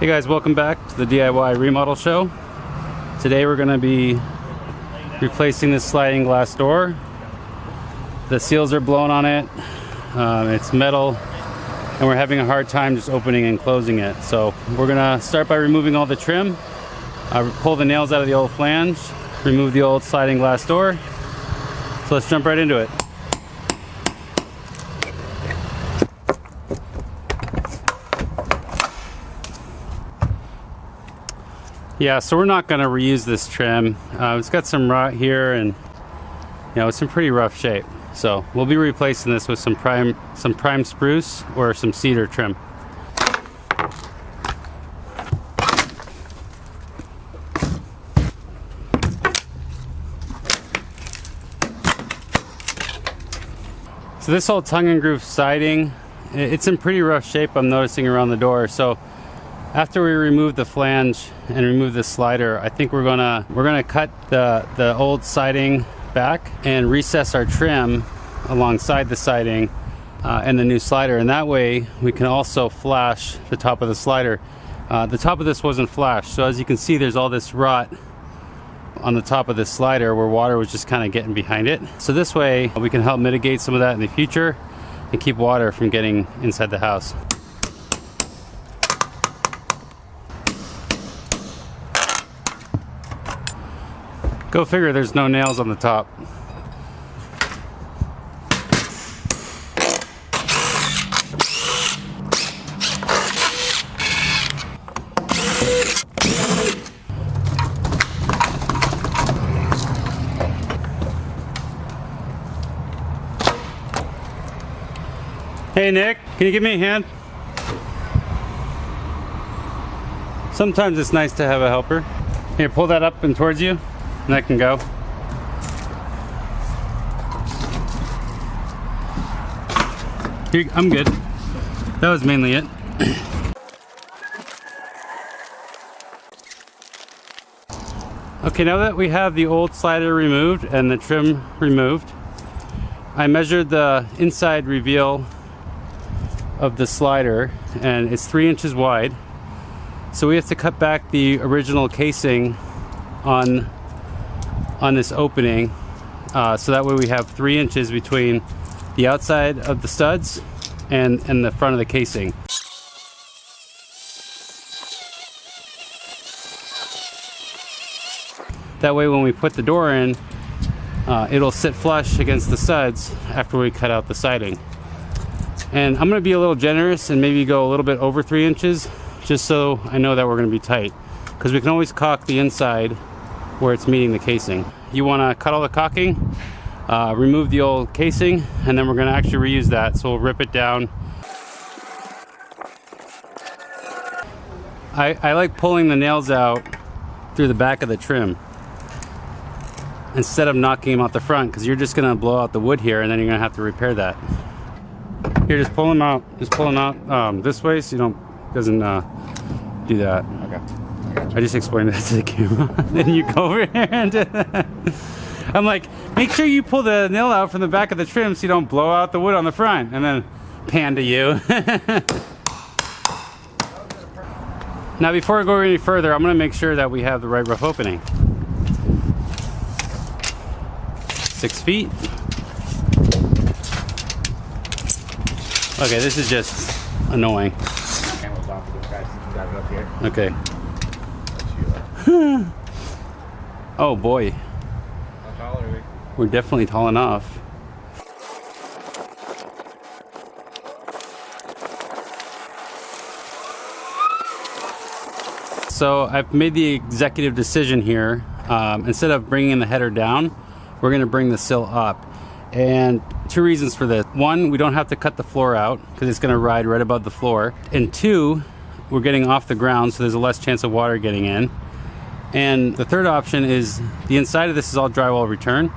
Hey guys, welcome back to the DIY remodel show. Today we're going to be replacing this sliding glass door. The seals are blown on it. It's metal and we're having a hard time just opening and closing it. So we're going to start by removing all the trim, pull the nails out of the old flange, remove the old sliding glass door. So let's jump right into it. Yeah, so we're not going to reuse this trim. It's got some rot here and it's in pretty rough shape. So we'll be replacing this with some prime spruce or some cedar trim. So this whole tongue and groove siding, it's in pretty rough shape, I'm noticing, around the door. So after we remove the flange and remove the slider, I think we're gonna cut the old siding back and recess our trim alongside the siding and the new slider, and that way we can also flash the top of the slider. The top of this wasn't flashed, so as you can see there's all this rot on the top of this slider where water was just kind of getting behind it. So this way we can help mitigate some of that in the future and keep water from getting inside the house. Go figure, there's no nails on the top. Hey Nick, can you give me a hand? Sometimes it's nice to have a helper. Here, pull that up and towards you. And that can go. Here, I'm good. That was mainly it. Okay, now that we have the old slider removed and the trim removed, I measured the inside reveal of the slider and it's 3 inches wide. So we have to cut back the original casing on this opening, so that way we have 3 inches between the outside of the studs and the front of the casing. That way when we put the door in, it'll sit flush against the studs after we cut out the siding. And I'm going to be a little generous and maybe go a little bit over 3 inches, just so I know that we're going to be tight, because we can always caulk the inside where it's meeting the casing. You want to cut all the caulking, remove the old casing, and then we're going to actually reuse that. So we'll rip it down. I like pulling the nails out through the back of the trim instead of knocking them out the front, because you're just going to blow out the wood here and then you're going to have to repair that. Here, just pull them out. Just pull them out this way so you doesn't do that. Okay. I just explained that to the camera. Then you go over here and do that. I'm like, make sure you pull the nail out from the back of the trim so you don't blow out the wood on the front. And then pan to you. Now before I go any further, I'm going to make sure that we have the right rough opening. 6 feet. Okay, this is just annoying. Okay. Oh boy. How tall are we? We're definitely tall enough. So I've made the executive decision here. Instead of bringing the header down, we're going to bring the sill up. And 2 reasons for this. 1, we don't have to cut the floor out because it's going to ride right above the floor. And 2, we're getting off the ground, so there's a less chance of water getting in. And the third option is the inside of this is all drywall return.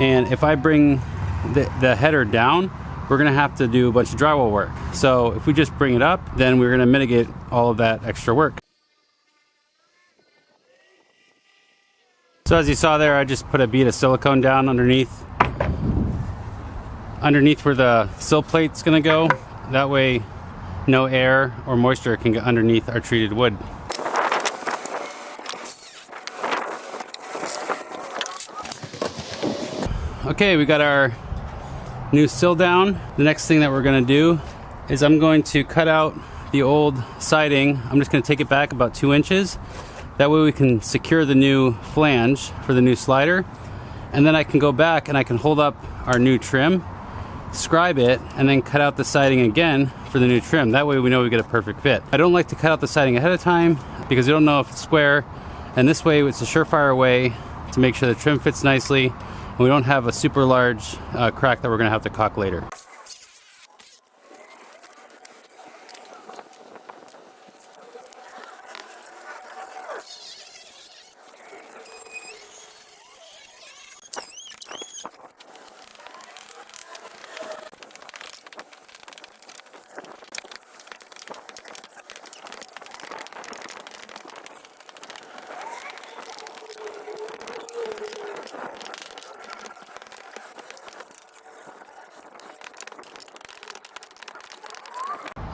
And if I bring the header down, we're going to have to do a bunch of drywall work. So if we just bring it up, then we're going to mitigate all of that extra work. So as you saw there, I just put a bead of silicone down underneath where the sill plate's going to go. That way no air or moisture can get underneath our treated wood. Okay, we got our new sill down. The next thing that we're gonna do is I'm going to cut out the old siding. I'm just gonna take it back about 2 inches. That way we can secure the new flange for the new slider. And then I can go back and I can hold up our new trim, scribe it, and then cut out the siding again for the new trim. That way we know we get a perfect fit. I don't like to cut out the siding ahead of time because you don't know if it's square. And this way it's a surefire way to make sure the trim fits nicely and we don't have a super large crack that we're gonna have to caulk later.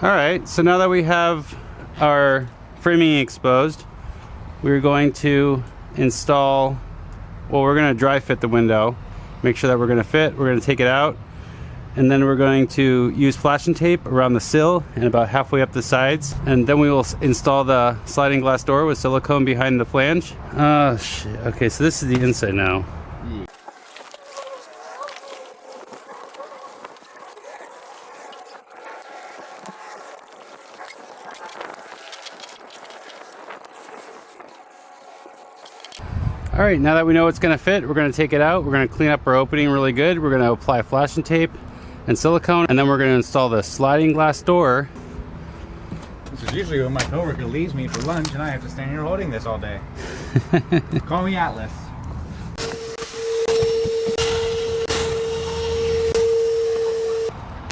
All right, so now that we have our framing exposed, we're going to install, well, we're gonna dry fit the window, make sure that we're gonna fit, we're gonna take it out, and then we're going to use flashing tape around the sill and about halfway up the sides, and then we will install the sliding glass door with silicone behind the flange. Oh shit, okay, so this is the inside now. All right, now that we know it's gonna fit, we're gonna take it out, we're gonna clean up our opening really good, we're gonna apply flashing tape and silicone, and then we're gonna install the sliding glass door. This is usually when my coworker leaves me for lunch and I have to stand here holding this all day. Call me Atlas.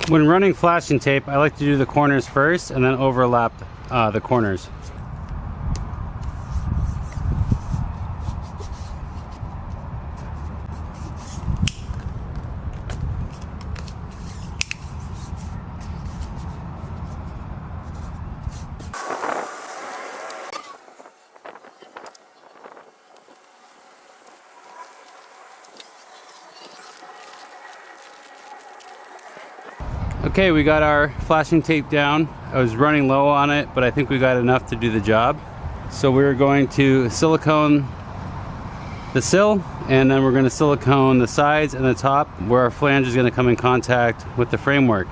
When running flashing tape, I like to do the corners first and then overlap the corners. Okay, we got our flashing tape down. I was running low on it, but I think we got enough to do the job. So we're going to silicone the sill, and then we're going to silicone the sides and the top where our flange is going to come in contact with the framework.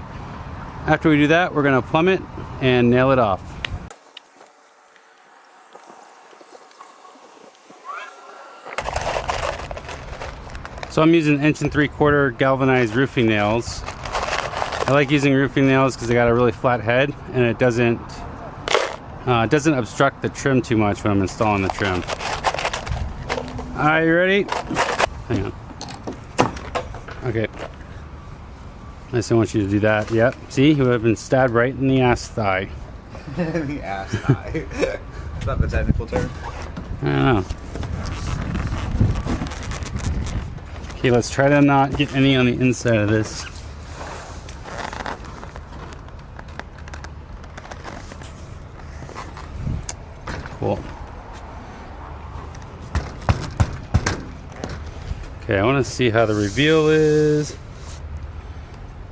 After we do that, we're going to plumb it and nail it off. So I'm using 1 3/4 inch galvanized roofing nails. I like using roofing nails because they got a really flat head and it doesn't obstruct the trim too much when I'm installing the trim. Alright, you ready? Hang on. Okay. I just want you to do that. Yep. See, you have been stabbed right in the ass thigh. The ass thigh. Is that the technical term? I don't know. Okay, let's try to not get any on the inside of this. Cool. Okay, I want to see how the reveal is.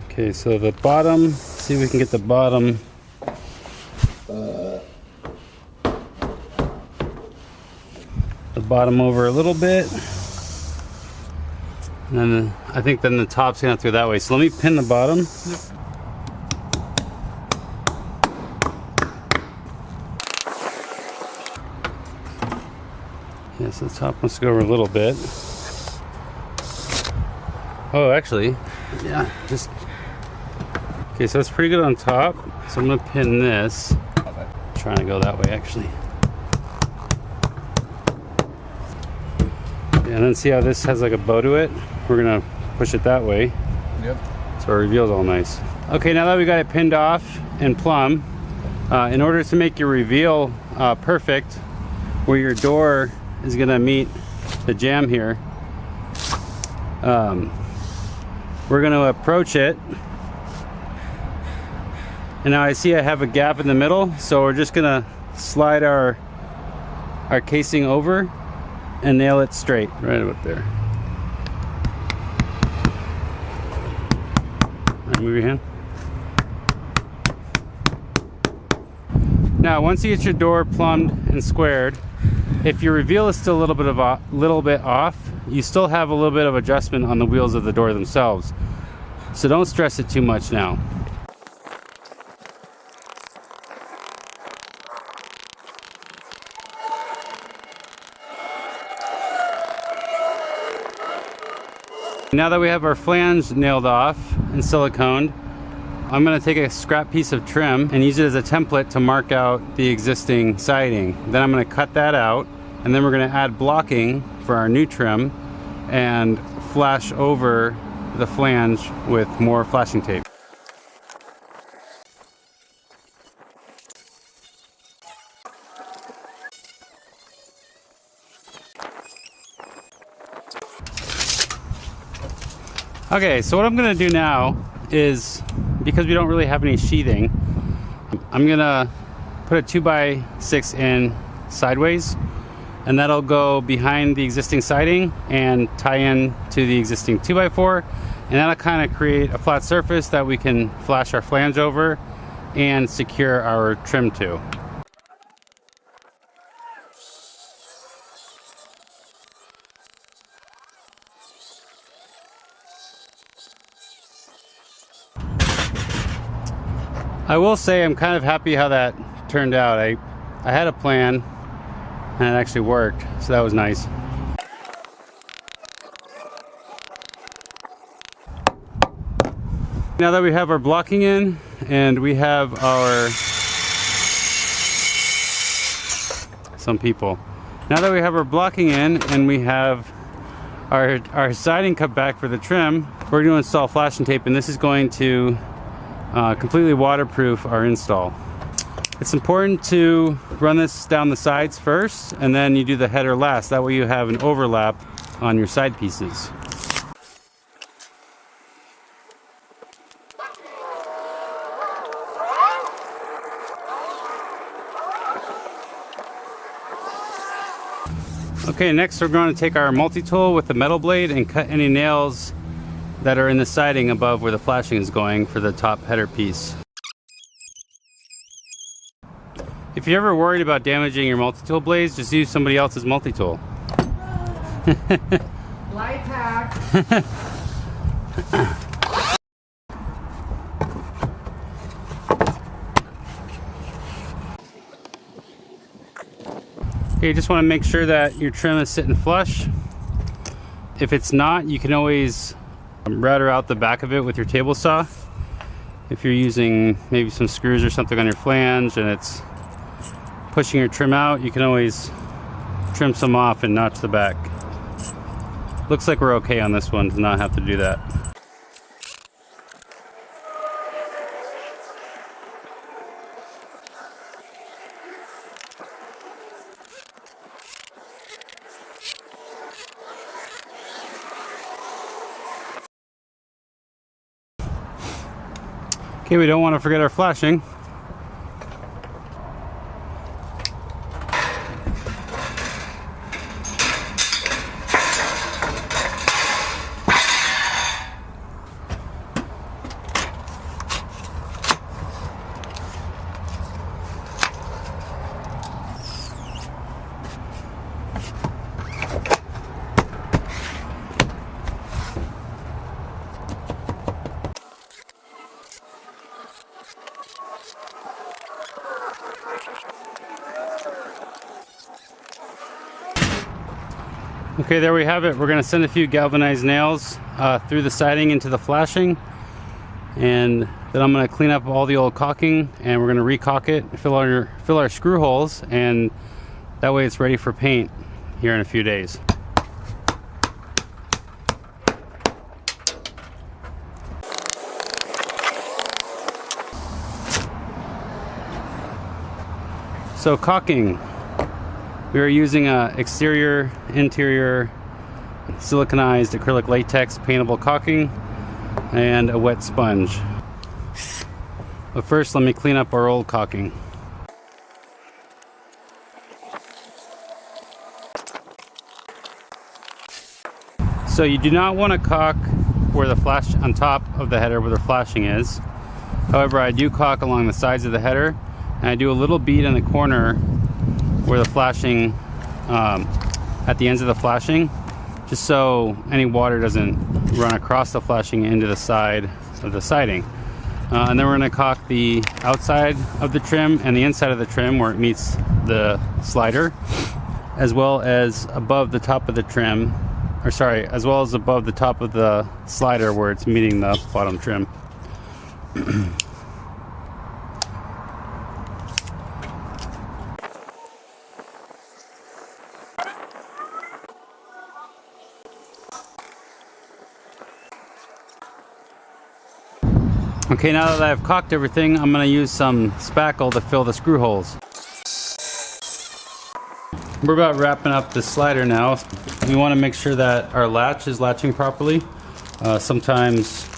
Okay, so the bottom, see if we can get the bottom. The bottom over a little bit. And then I think then the top's gonna have to go that way. So let me pin the bottom. Yep. Yes, the top wants to go over a little bit. Oh, actually, yeah, just, okay, so it's pretty good on top. So I'm gonna pin this. I'm trying to go that way, actually. Yeah, and then see how this has like a bow to it? We're gonna push it that way. Yep. So it reveals all nice. Okay, now that we got it pinned off and plumb, in order to make your reveal perfect, where your door is gonna meet the jamb here, we're gonna approach it And now I see I have a gap in the middle, so we're just gonna slide our casing over and nail it straight right up there. All right, move your hand. Now once you get your door plumbed and squared, if your reveal is still a little bit off, you still have a little bit of adjustment on the wheels of the door themselves. So don't stress it too much now. Now that we have our flange nailed off and siliconed, I'm going to take a scrap piece of trim and use it as a template to mark out the existing siding. Then I'm going to cut that out, and then we're going to add blocking for our new trim and flash over the flange with more flashing tape. Okay, so what I'm gonna do now is, because we don't really have any sheathing, I'm gonna put a 2x6 in sideways, and that'll go behind the existing siding and tie in to the existing 2x4, and that'll kind of create a flat surface that we can flash our flange over and secure our trim to. I will say I'm kind of happy how that turned out. I had a plan and it actually worked, so that was nice. Now that we have our blocking in and we have our now that we have our blocking in and we have our siding cut back for the trim, we're going to install flashing tape, and this is going to completely waterproof our install. It's important to run this down the sides first, and then you do the header last. That way you have an overlap on your side pieces. Okay, next we're going to take our multi-tool with the metal blade and cut any nails that are in the siding above where the flashing is going for the top header piece. If you're ever worried about damaging your multi-tool blades, just use somebody else's multi-tool. Life hack. Okay, you just want to make sure that your trim is sitting flush. If it's not, you can always router out the back of it with your table saw. If you're using maybe some screws or something on your flange and it's pushing your trim out, you can always trim some off and notch the back. Looks like we're okay on this one to not have to do that. Okay, we don't want to forget our flashing. Okay, there we have it. We're going to send a few galvanized nails through the siding into the flashing, and then I'm going to clean up all the old caulking, and we're going to re-caulk it, fill our screw holes, and that way it's ready for paint here in a few days. So caulking. We are using a exterior, interior, siliconized acrylic latex paintable caulking and a wet sponge. But first, let me clean up our old caulking. So you do not want to caulk where the flash on top of the header where the flashing is. However, I do caulk along the sides of the header, and I do a little bead in the corner where the flashing, at the ends of the flashing, just so any water doesn't run across the flashing into the side of the siding. And then we're going to caulk the outside of the trim and the inside of the trim where it meets the slider, as well as above the top of the trim, or sorry, as well as above the top of the slider where it's meeting the bottom trim. Okay, now that I've caulked everything, I'm going to use some spackle to fill the screw holes. We're about wrapping up the slider now. We want to make sure that our latch is latching properly. Sometimes,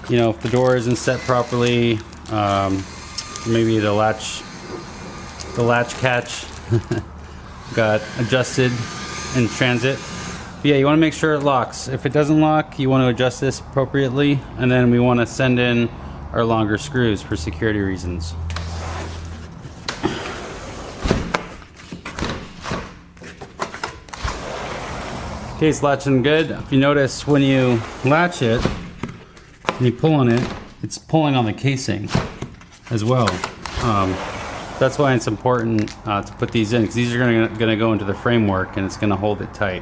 you know, if the door isn't set properly, maybe the latch catch got adjusted in transit. But yeah, you want to make sure it locks. If it doesn't lock, you want to adjust this appropriately, and then we want to send in our longer screws for security reasons. Okay, it's latching good. If you notice, when you latch it and you pull on it, it's pulling on the casing as well. That's why it's important to put these in, because these are going to go into the framework and it's going to hold it tight.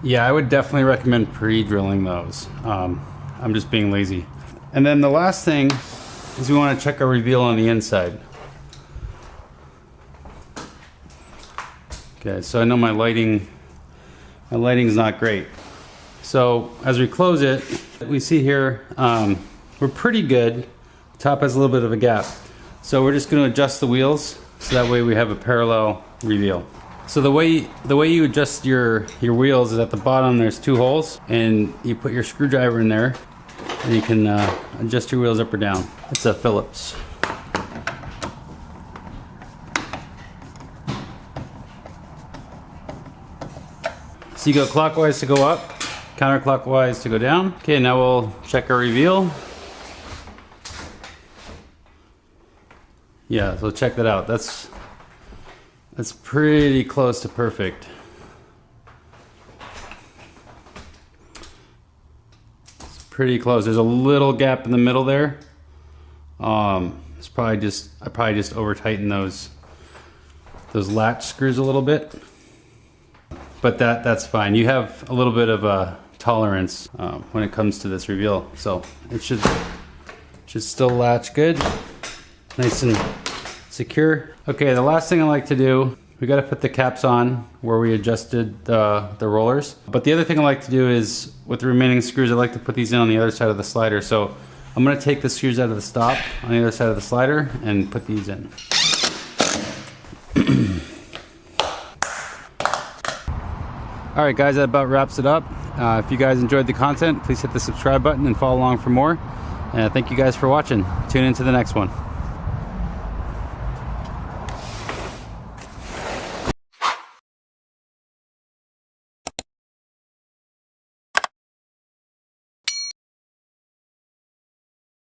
Yeah, I would definitely recommend pre-drilling those. I'm just being lazy. And then the last thing is we want to check our reveal on the inside. Okay, so I know my lighting's not great. So as we close it, we see here we're pretty good. The top has a little bit of a gap. So we're just going to adjust the wheels so that way we have a parallel reveal. So the way you adjust your wheels is at the bottom there's two holes, and you put your screwdriver in there and you can adjust your wheels up or down. It's a Phillips. So you go clockwise to go up, counterclockwise to go down. Okay, now we'll check our reveal. Yeah, so check that out. That's pretty close to perfect. It's pretty close. There's a little gap in the middle there. It's probably just I just over tightened those latch screws a little bit. But that's fine. You have a little bit of a tolerance when it comes to this reveal, so it should still latch good, nice and secure. Okay, the last thing I like to do, we got to put the caps on where we adjusted the rollers. But the other thing I like to do is, with the remaining screws, I like to put these in on the other side of the slider. So I'm going to take the screws out of the stop on the other side of the slider and put these in. Alright guys, that about wraps it up. If you guys enjoyed the content, please hit the subscribe button and follow along for more. And thank you guys for watching. Tune in to the next one.